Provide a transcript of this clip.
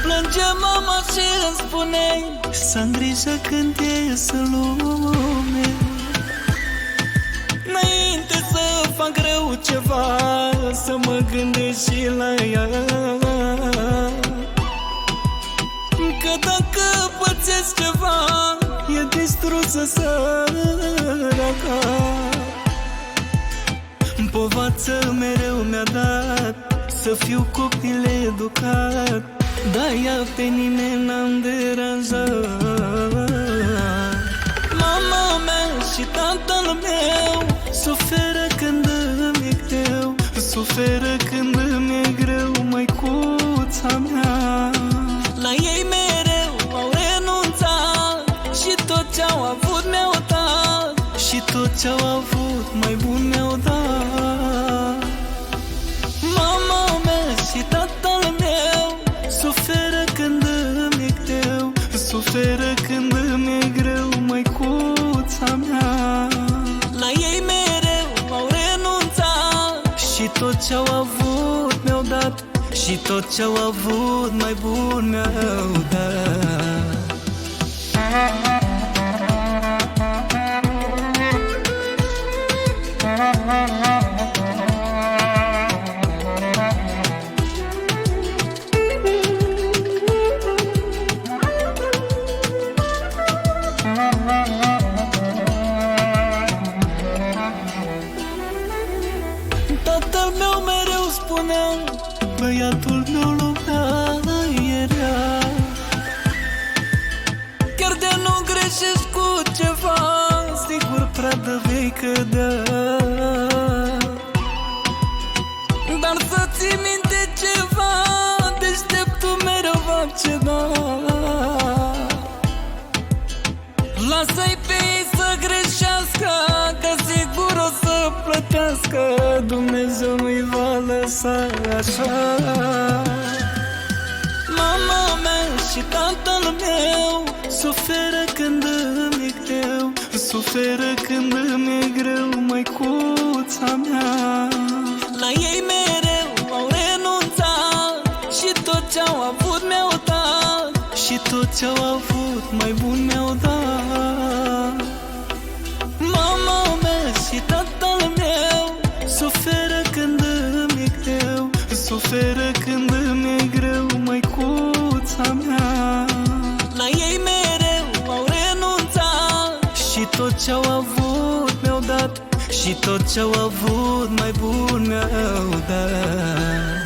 Plânge mama și îmi spune să am grijă când ies în lume. Înainte să fac rău ceva, să mă gândesc și la ea, că dacă pățesc ceva, e distrusă săraca. Povață mereu mi-a dat să fiu copil educat, dar ea pe nimeni n-am deranjat. Mama mea și tatăl meu suferă când îmi e greu, suferă când îmi e greu, măicuța mea. La ei mereu au renunțat și tot ce-au avut mi-au dat, și tot ce-au avut mai bun mi-au dat. Mama mea și tatăl meu suferă când îmi e greu, suferă când îmi e greu, măicuța mea. La ei mereu au renunțat și tot ce-au avut mi-au dat, și tot ce-au avut mai bun mi-au dat. Tatăl meu mereu spunea, băiatul meu lumea era. Chiar de nu greșești cu ceva, sigur pradă vei cădea. Dar să ții minte ceva, deșteptul mereu va ceda. Lasă-i pe ei să greșească, că sigur o să plătească, Dumnezeu nu-i va lăsa așa. Mama mea și tatăl meu suferă când îmi e greu, suferă când îmi e greu, măicuța mea. La ei mereu au renunțat și tot ce-au avut mi-au dat, și tot ce-au avut mai bun mi-au dat. Mama mea și tatăl meu suferă când îmi e greu, suferă când îmi e greu, măicuța mea. La ei mereu au renunțat și tot ce-au avut mi-au dat, și tot ce-au avut mai bun mi-au dat.